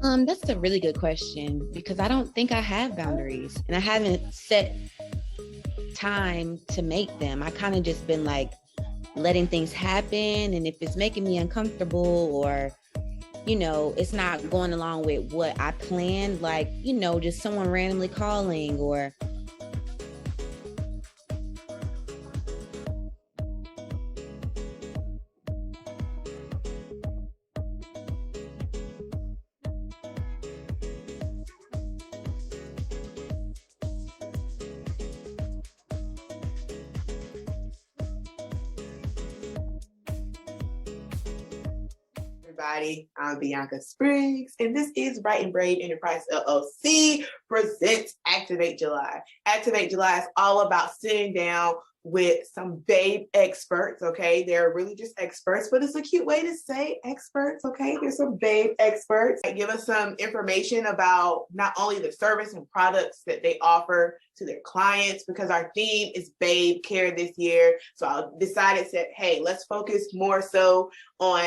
That's a really good question because I don't think I have boundaries and I haven't set time to make them. I kind of just been like letting things happen. And if it's making me uncomfortable or, it's not going along with what I planned, like, just someone randomly calling or Everybody, I'm B.Spriggs, and this is Bright and Brave Enterprise LLC presents Activate July. Activate July is all about sitting down with some babe experts, okay? They're really just experts, but it's a cute way to say experts, okay? There's some babe experts that give us some information about not only the service and products that they offer to their clients, because our theme is babe care this year. So I decided that, hey, let's focus more so on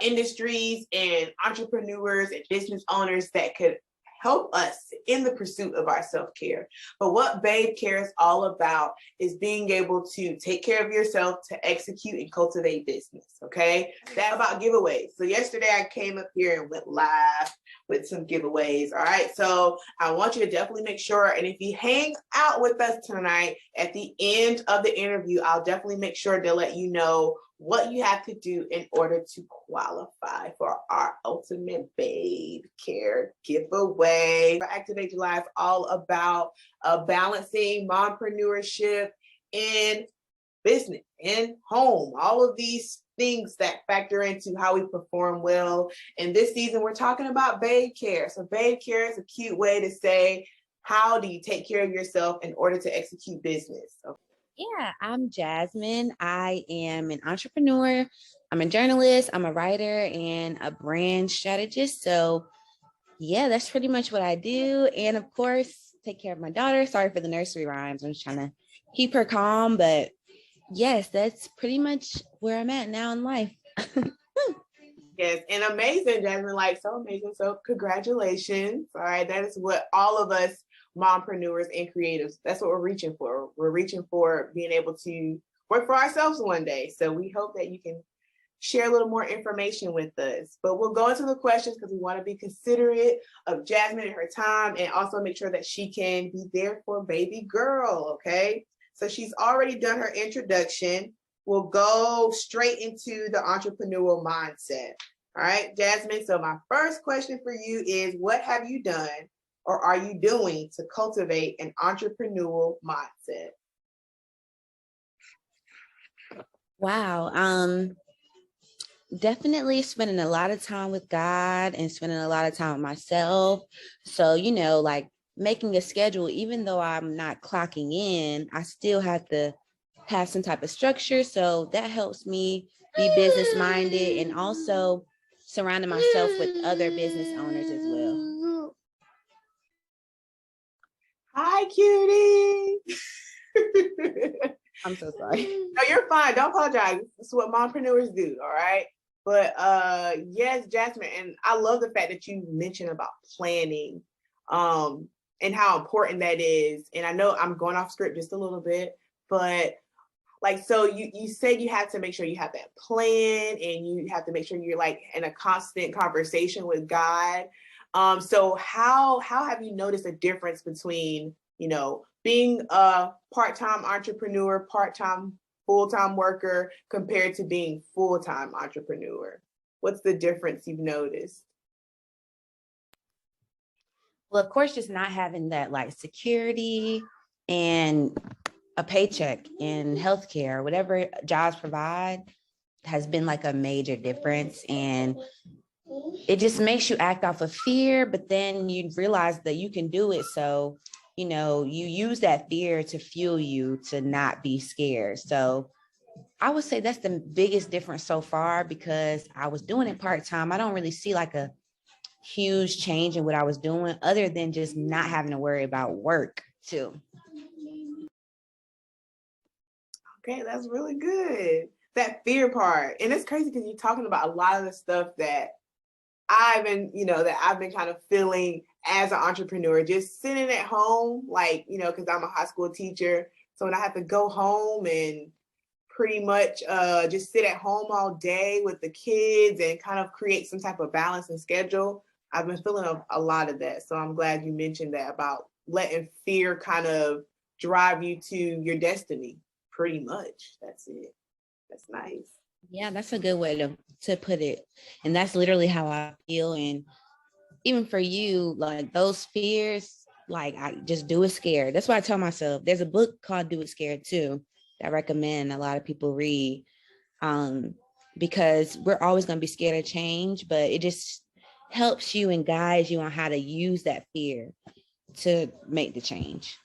industries and entrepreneurs and business owners that could help us in the pursuit of our self-care. But what Babe Care is all about is being able to take care of yourself to execute and cultivate business, okay? That's about giveaways. So yesterday I came up here and went live with some giveaways, all right? So I want you to definitely make sure, and if you hang out with us tonight, at the end of the interview, I'll definitely make sure to let you know what you have to do in order to qualify for our Ultimate Babe Care giveaway. Activate July is all about balancing mompreneurship in business, in home, all of these things that factor into how we perform well. And this season, we're talking about Babe Care. So Babe Care is a cute way to say, how do you take care of yourself in order to execute business? Okay. Yeah, I'm Jasmine. I am an entrepreneur. I'm a journalist. I'm a writer and a brand strategist. So yeah, that's pretty much what I do. And of course, take care of my daughter. Sorry for the nursery rhymes. I'm just trying to keep her calm. But yes, that's pretty much where I'm at now in life. Yes, and amazing, Jasmine, like so amazing. So congratulations. All right, that is what all of us mompreneurs and creatives, that's what we're reaching for. We're reaching for being able to work for ourselves one day. So we hope that you can share a little more information with us. But we'll go into the questions because we want to be considerate of Jasmine and her time and also make sure that she can be there for baby girl, okay? So she's already done her introduction. We'll go straight into the entrepreneurial mindset. All right, Jasmine, so my first question for you is, what have you done or are you doing to cultivate an entrepreneurial mindset? Wow. Definitely spending a lot of time with God and spending a lot of time with myself. So, like making a schedule, even though I'm not clocking in, I still have to have some type of structure. So that helps me be business minded and also surrounding myself with other business owners as well. Hi, cutie. I'm so sorry. No, you're fine. Don't apologize. This is what mompreneurs do, all right? But yes, Jasmine, and I love the fact that you mentioned about planning and how important that is. And I know I'm going off script just a little bit, but like, so you said you have to make sure you have that plan and you have to make sure you're like in a constant conversation with God. So how have you noticed a difference between, being a part-time entrepreneur, part-time, full-time worker compared to being full-time entrepreneur? What's the difference you've noticed? Well, of course, just not having that like security and a paycheck in healthcare, whatever jobs provide has been like a major difference. And it just makes you act off of fear, but then you realize that you can do it. So, you use that fear to fuel you to not be scared. So I would say that's the biggest difference so far because I was doing it part-time. I don't really see like a huge change in what I was doing other than just not having to worry about work too. Okay, that's really good. That fear part. And it's crazy because you're talking about a lot of the stuff that I've been, that I've been kind of feeling as an entrepreneur, just sitting at home, like, because I'm a high school teacher. So when I have to go home and pretty much just sit at home all day with the kids and kind of create some type of balance and schedule, I've been feeling a lot of that. So I'm glad you mentioned that about letting fear kind of drive you to your destiny. Pretty much. That's it. That's nice. Yeah, that's a good way to put it. And that's literally how I feel. And even for you, like those fears, like I just do it scared. That's why I tell myself there's a book called Do It Scared too that I recommend a lot of people read. Because we're always going to be scared of change, but it just helps you and guides you on how to use that fear to make the change.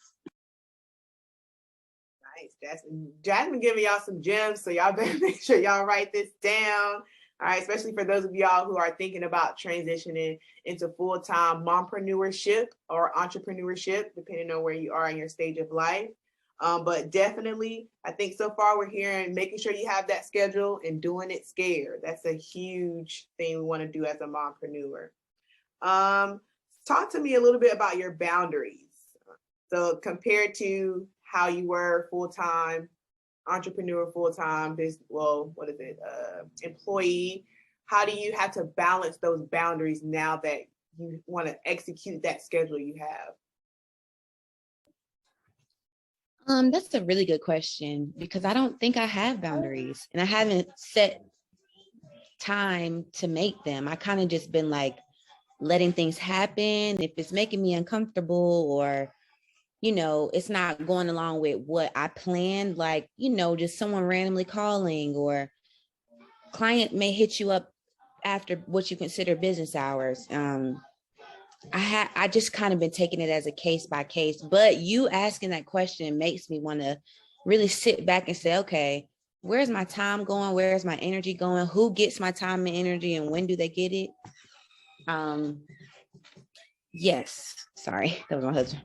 Nice. Jasmine giving y'all some gems, so y'all better make sure y'all write this down. All right, especially for those of y'all who are thinking about transitioning into full-time mompreneurship or entrepreneurship, depending on where you are in your stage of life. But definitely, I think so far we're hearing making sure you have that schedule and doing it scared. That's a huge thing we want to do as a mompreneur. Talk to me a little bit about your boundaries. So compared to how you were full-time entrepreneur, full-time business, employee, how do you have to balance those boundaries now that you want to execute that schedule you have? That's a really good question because I don't think I have boundaries and I haven't set time to make them. I kind of just been like letting things happen. If it's making me uncomfortable or it's not going along with what I planned, like, just someone randomly calling or client may hit you up after what you consider business hours. I just kind of been taking it as a case by case, but you asking that question makes me want to really sit back and say, okay, where's my time going? Where's my energy going? Who gets my time and energy and when do they get it? Yes, sorry, that was my husband.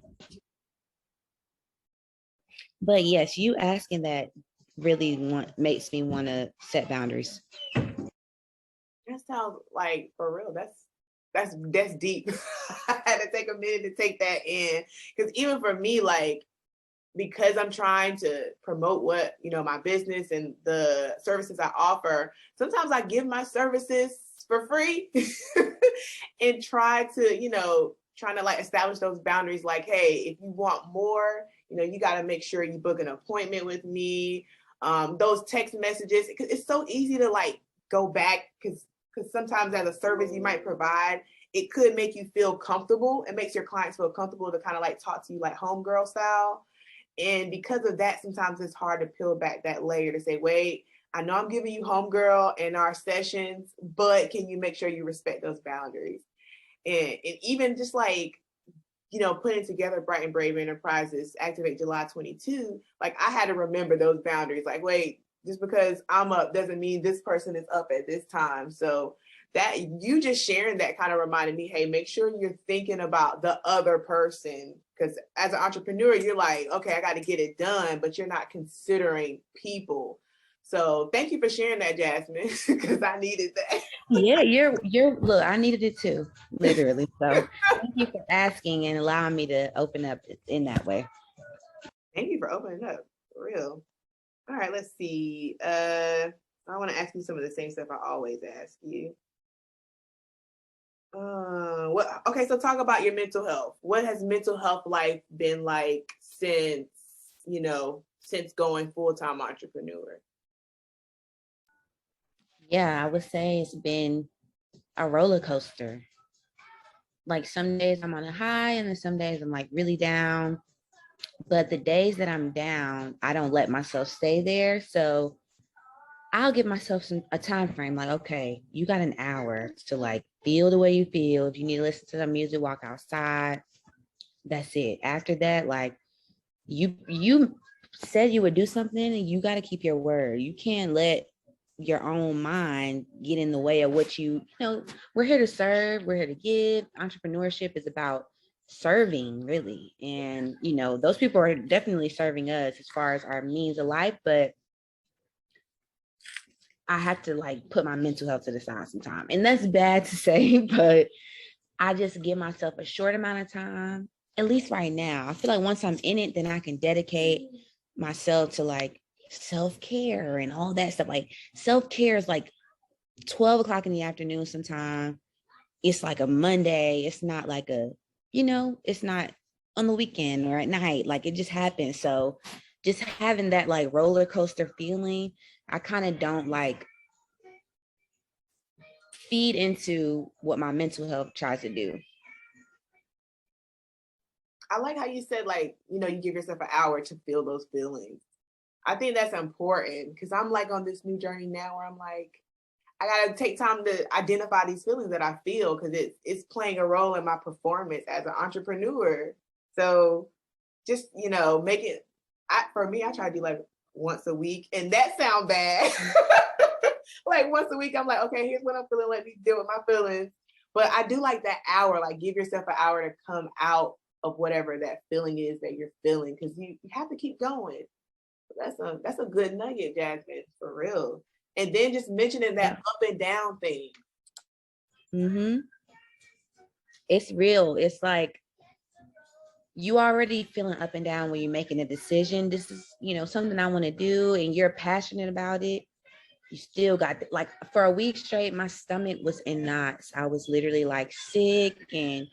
But yes, you asking that really makes me want to set boundaries. That sounds like, for real, that's deep. I had to take a minute to take that in, because even for me, like, because I'm trying to promote what, my business and the services I offer, sometimes I give my services for free and trying to like establish those boundaries, like, hey, if you want more, you got to make sure you book an appointment with me. Those text messages, it's so easy to like go back, because sometimes as a service you might provide, it could make you feel comfortable. It makes your clients feel comfortable to kind of like talk to you like homegirl style. And because of that, sometimes it's hard to peel back that layer to say, wait, I know I'm giving you homegirl in our sessions, but can you make sure you respect those boundaries? And even just like, putting together Bright and Brave Enterprises, Activate July 22, like I had to remember those boundaries. Like, wait, just because I'm up doesn't mean this person is up at this time. So that you just sharing that kind of reminded me, hey, make sure you're thinking about the other person. Because as an entrepreneur, you're like, okay, I got to get it done, but you're not considering people. So thank you for sharing that, Jasmine, because I needed that. Yeah, you're look, I needed it too, literally. So thank you for asking and allowing me to open up in that way. Thank you for opening up, for real. All right, let's see. I want to ask you some of the same stuff I always ask you. Okay, so talk about your mental health. What has mental health life been like since going full-time entrepreneur? Yeah, I would say it's been a roller coaster. Like some days I'm on a high and then some days I'm like really down. But the days that I'm down, I don't let myself stay there. So I'll give myself a time frame, like, okay, you got an hour to like feel the way you feel. If you need to listen to the music, walk outside. That's it. After that, like you said you would do something and you got to keep your word. You can't let your own mind get in the way of what we're here to serve, we're here to give. Entrepreneurship is about serving, really. And those people are definitely serving us as far as our means of life, but I have to like put my mental health to the side sometime. And that's bad to say, but I just give myself a short amount of time, at least right now. I feel like once I'm in it, then I can dedicate myself to like self-care and all that stuff. Like self-care is like 12 o'clock in the afternoon sometime. It's like a Monday. It's not like it's not on the weekend or at night. Like it just happens. So just having that like roller coaster feeling, I kind of don't like feed into what my mental health tries to do. I like how you said, like, you give yourself an hour to feel those feelings. I think that's important because I'm like on this new journey now where I'm like, I gotta take time to identify these feelings that I feel because it's playing a role in my performance as an entrepreneur. So just make it. For me, I try to do like once a week, and that sounds bad. Like once a week, I'm like, okay, here's what I'm feeling. Let me deal with my feelings. But I do like that hour. Like give yourself an hour to come out of whatever that feeling is that you're feeling because you have to keep going. That's a good nugget, Jasmine, for real. And then just mentioning that up and down thing. Mm-hmm. It's real. It's like you already feeling up and down when you're making a decision. This is, something I want to do and you're passionate about it. You still got like for a week straight, my stomach was in knots. I was literally like sick and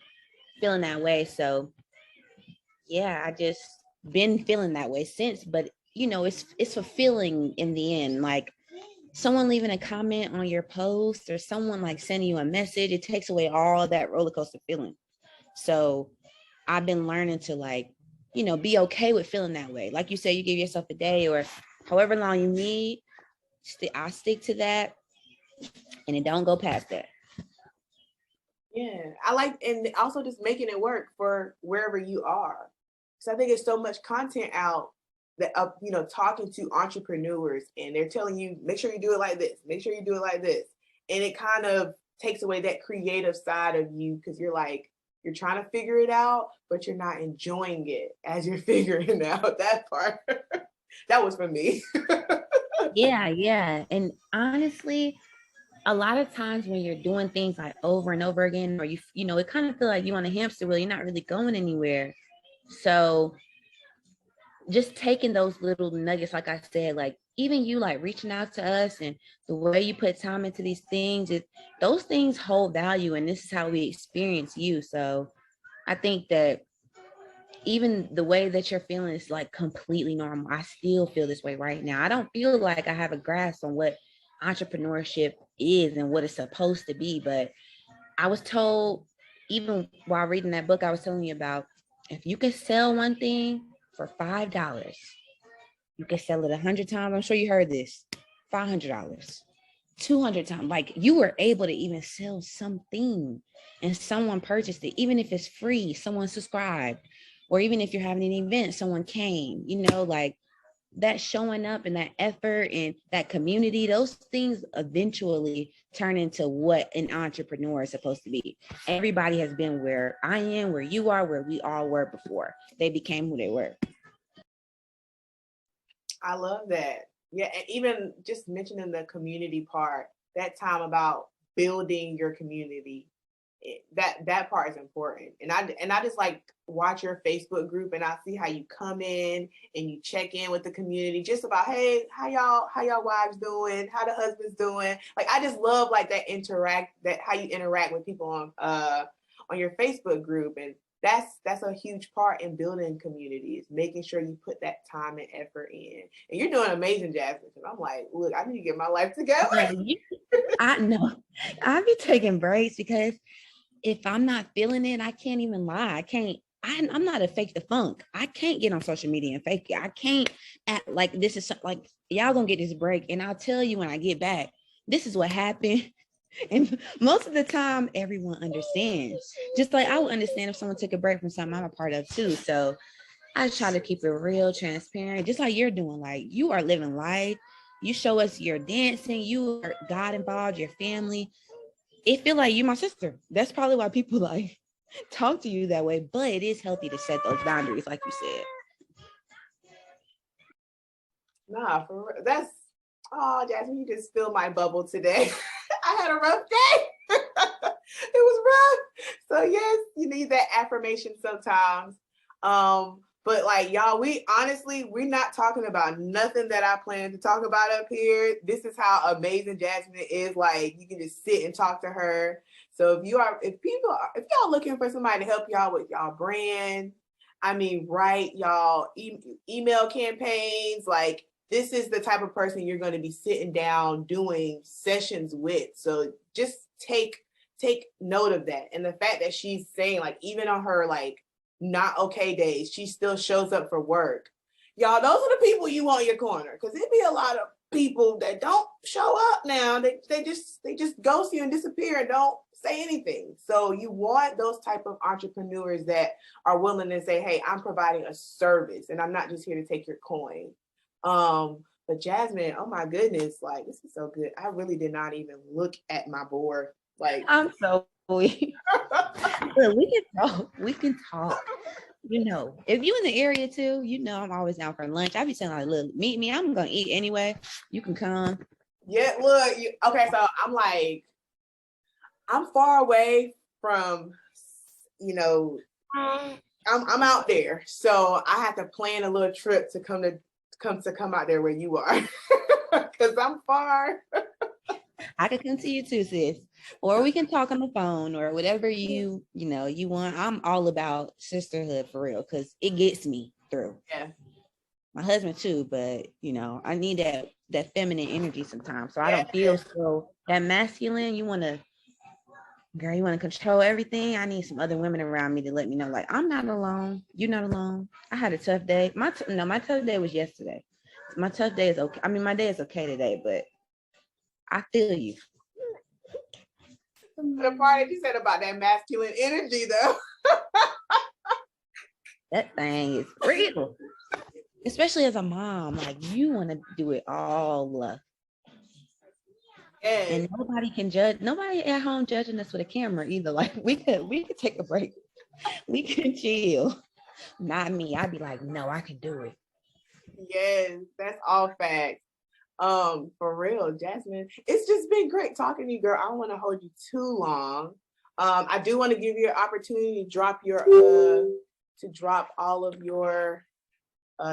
feeling that way. So yeah, I just been feeling that way since, but it's fulfilling in the end. Like someone leaving a comment on your post or someone like sending you a message, it takes away all that roller coaster feeling. So I've been learning to like, be okay with feeling that way. Like you say, you give yourself a day or however long you need. I stick to that and it don't go past that. Yeah, I like, and also just making it work for wherever you are. So I think there's so much content out that, talking to entrepreneurs and they're telling you, make sure you do it like this, make sure you do it like this. And it kind of takes away that creative side of you because you're like, you're trying to figure it out, but you're not enjoying it as you're figuring out that part. That was for me. Yeah. And honestly, a lot of times when you're doing things like over and over again, or it kind of feel like you on a hamster wheel, you're not really going anywhere. So just taking those little nuggets, like I said, like even you like reaching out to us and the way you put time into these things, those things hold value, and this is how we experience you. So I think that even the way that you're feeling is like completely normal. I still feel this way right now. I don't feel like I have a grasp on what entrepreneurship is and what it's supposed to be, but I was told, even while reading that book I was telling you about, if you can sell one thing for $5, you can sell it 100 times. I'm sure you heard this. $500, 200 times. Like you were able to even sell something and someone purchased it, even if it's free, someone subscribed, or even if you're having an event, someone came, like that showing up and that effort and that community, those things eventually turn into what an entrepreneur is supposed to be. Everybody has been where I am, where you are, where we all were before they became who they were. I love that. Yeah, and even just mentioning the community part, that time about building your community, that part is important. And I just like watch your Facebook group and I see how you come in and you check in with the community just about, hey, how y'all wives doing? How the husbands doing? Like I just love like that how you interact with people on your Facebook group. And that's a huge part in building communities, making sure you put that time and effort in. And you're doing amazing, Jasmine. And I'm like, look, I need to get my life together. I know. I be taking breaks because if I'm not feeling it, I can't even lie. I'm not a fake the funk. I can't get on social media and fake it. I can't act like this is like y'all gonna get this break. And I'll tell you when I get back, this is what happened. And most of the time, everyone understands. Just like I would understand if someone took a break from something I'm a part of too. So I try to keep it real, transparent, just like you're doing. Like you are living life. You show us you're dancing. You are God involved, your family. It feel like you my sister. That's probably why people like talk to you that way. But it is healthy to set those boundaries, like you said. Nah, Oh, Jasmine, you just spilled my bubble today. I had a rough day. It was rough. So yes, you need that affirmation sometimes. But like y'all, we're not talking about nothing that I plan to talk about up here. This is how amazing Jasmine is. Like you can just sit and talk to her. So if y'all looking for somebody to help y'all with y'all brand, I mean, write y'all email campaigns, like this is the type of person you're going to be sitting down doing sessions with. So just take note of that. And the fact that she's saying like, even on her like not okay days, she still shows up for work. Y'all, those are the people you want in your corner. Cause it'd be a lot of people that don't show up now. They just ghost you and disappear and don't say anything. So you want those type of entrepreneurs that are willing to say, hey, I'm providing a service and I'm not just here to take your coin. But Jasmine, oh my goodness, like this is so good. I really did not even look at my board. Like I'm so weak. Look, we can talk. You know, if you in the area too, you know I'm always down for lunch. I be saying like, look, meet me. I'm gonna eat anyway. You can come. Yeah, look, okay, so I'm like, I'm far away from, you know, I'm out there. So I have to plan a little trip to come out there where you are. Cause I'm far. I can come to you too, sis. Or we can talk on the phone or whatever you want. I'm all about sisterhood for real, because it gets me through. Yeah. My husband too, but I need that feminine energy sometimes. So I don't feel so that masculine. You want to control everything. I need some other women around me to let me know, like, I'm not alone. You're not alone. I had a tough day. My tough day was yesterday. My tough day is okay. I mean, my day is okay today, but I feel you. The part that you said about that masculine energy, though. That thing is real. Especially as a mom, like you want to do it all. Yes. And nobody can judge. Nobody at home judging us with a camera either. Like we could take a break. We can chill. Not me. I'd be like, no, I can do it. Yes, that's all facts. For real, Jasmine, it's just been great talking to you, girl. I don't want to hold you too long. I do want to give you an opportunity to drop all of your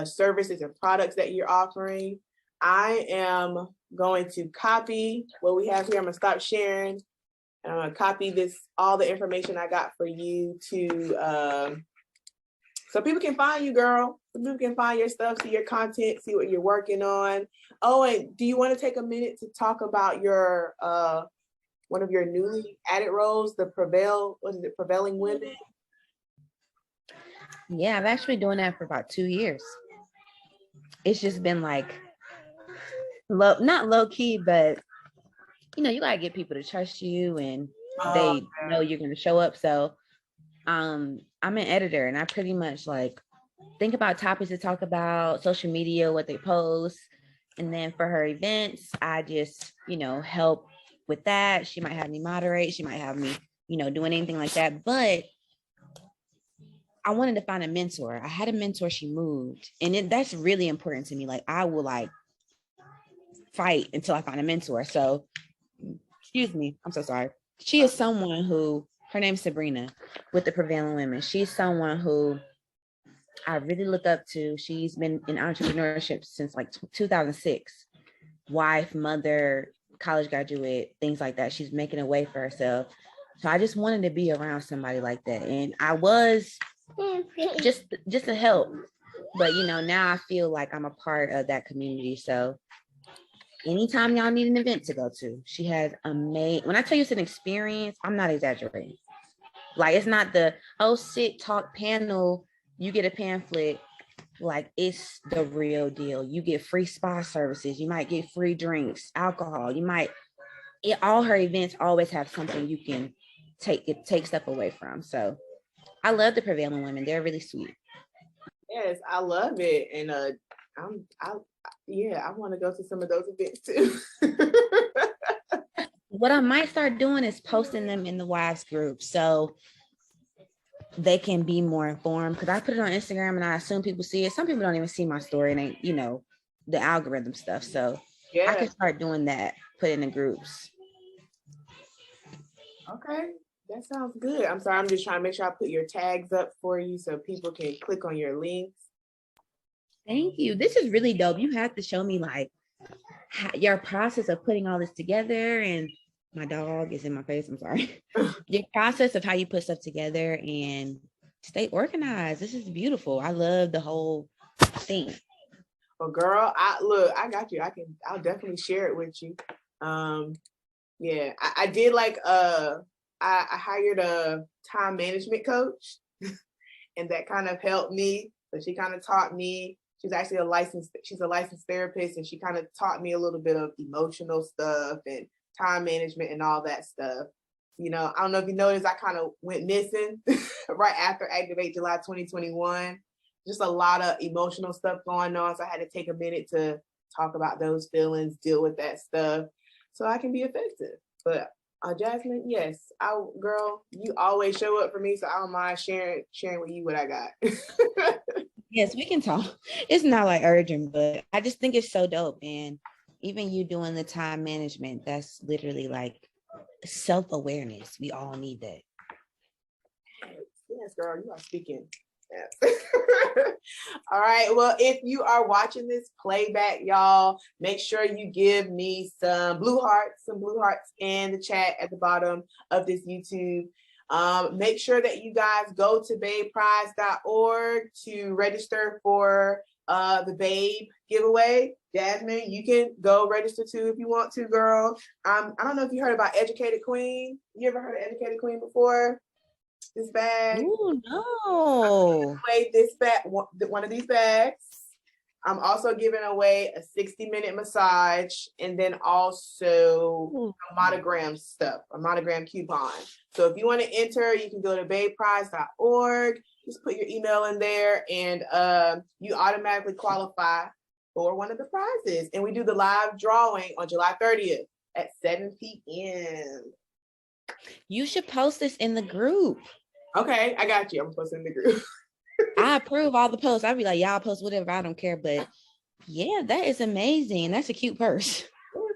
services and products that you're offering. I am going to copy what we have here. I'm gonna stop sharing, and I'm gonna copy all the information I got for you to so people can find you, girl. So people can find your stuff, see your content, see what you're working on. Oh, and do you want to take a minute to talk about your one of your newly added roles, Prevailing Women? Yeah, I've actually doing that for about 2 years. It's just been like not low key, but you gotta get people to trust you and they know you're gonna show up. So I'm an editor and I pretty much like think about topics to talk about, social media, what they post. And then for her events, I just, help with that. She might have me moderate. She might have me, doing anything like that. But I wanted to find a mentor. I had a mentor, she moved. And that's really important to me. Like I will fight until I find a mentor. So, excuse me, I'm so sorry. She is someone who, her name's Sabrina with the Prevailing Women. She's someone who I really look up to. She's been in entrepreneurship since like 2006. Wife, mother, college graduate, things like that. She's making a way for herself. So I just wanted to be around somebody like that. And I was just to help. But now I feel like I'm a part of that community. So anytime y'all need an event to go to, she has when I tell you it's an experience, I'm not exaggerating. Like it's not the sit, talk, panel, you get a pamphlet. Like it's the real deal. You get free spa services. You might get free drinks, alcohol. All her events always have something you can take stuff away from. So I love the Prevailing Women. They're really sweet. Yes, I love it. And I want to go to some of those events too. What I might start doing is posting them in the wives group so they can be more informed, because I put it on Instagram and I assume people see it. Some people don't even see my story and they, the algorithm stuff. So Yeah. I can start doing that, put in the groups. Okay. That sounds good. I'm sorry. I'm just trying to make sure I put your tags up for you so people can click on your links. Thank you. This is really dope. You have to show me like your process of putting all this together. And my dog is in my face. I'm sorry. Your process of how you put stuff together and stay organized. This is beautiful. I love the whole thing. Well, girl, I got you. I'll definitely share it with you. Yeah, I did like I hired a time management coach and that kind of helped me. So she kind of taught me. She's actually she's a licensed therapist, and she kind of taught me a little bit of emotional stuff and time management and all that stuff. You know, I don't know if you noticed, I kind of went missing right after Activate July 2021. Just a lot of emotional stuff going on. So I had to take a minute to talk about those feelings, deal with that stuff so I can be effective. But Jasmine, yes, girl, you always show up for me, so I don't mind sharing with you what I got. Yes, we can talk. It's not like urgent, but I just think it's so dope. And even you doing the time management, that's literally like self-awareness. We all need that. Yes, girl, you are speaking. Yes. All right. Well, if you are watching this playback, y'all, make sure you give me some blue hearts in the chat at the bottom of this YouTube. Make sure that you guys go to babeprize.org to register for the Babe giveaway. Jasmine, you can go register too if you want to, girl. I don't know if you heard about Educated Queen. You ever heard of Educated Queen before? This bag. Oh no! This bag, one of these bags. I'm also giving away a 60-minute massage, and then also a monogram stuff, a monogram coupon. So if you want to enter, you can go to babeprize.org. Just put your email in there, and you automatically qualify for one of the prizes. And we do the live drawing on July 30th at 7 p.m. You should post this in the group. Okay, I got you. I'm posting in the group. I approve all the posts. I'd be like, y'all post whatever. I don't care. But yeah, that is amazing. That's a cute purse.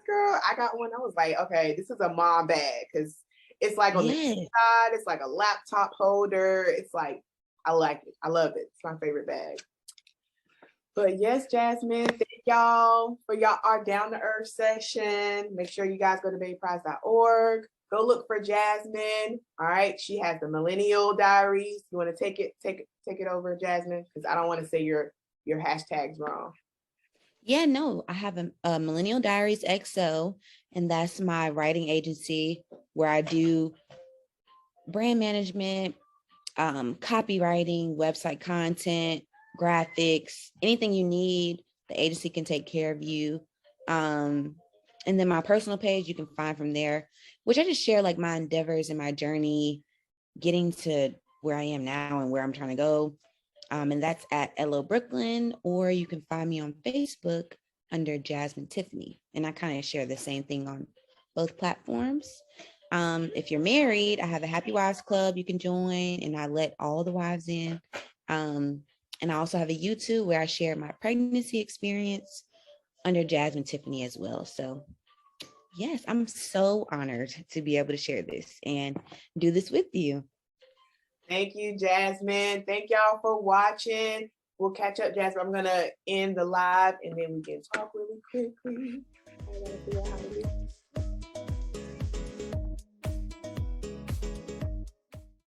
Girl, I got one. I was like, okay, this is a mom bag because it's like on the inside, it's like a laptop holder. It's like, I like it. I love it. It's my favorite bag. But yes, Jasmine, thank y'all for our down to earth session. Make sure you guys go to babeprize.org. Go look for Jasmine. All right. She has the Millennial Diaries. You want to take it over, Jasmine? Because I don't want to say your hashtags wrong. Yeah, no, I have a Millennial Diaries XO, and that's my writing agency where I do brand management, copywriting, website content, graphics, anything you need, the agency can take care of you. And then my personal page, you can find from there, which I just share like my endeavors and my journey getting to where I am now and where I'm trying to go. And that's at LO Brooklyn, or you can find me on Facebook under Jasmine Tiffany. And I kind of share the same thing on both platforms. If you're married, I have a Happy Wives Club you can join, and I let all the wives in. And I also have a YouTube where I share my pregnancy experience under Jasmine Tiffany as well. So yes, I'm so honored to be able to share this and do this with you. Thank you, Jasmine. Thank y'all for watching. We'll catch up, Jasmine. I'm going to end the live and then we can talk really quickly. I gotta figure out how to do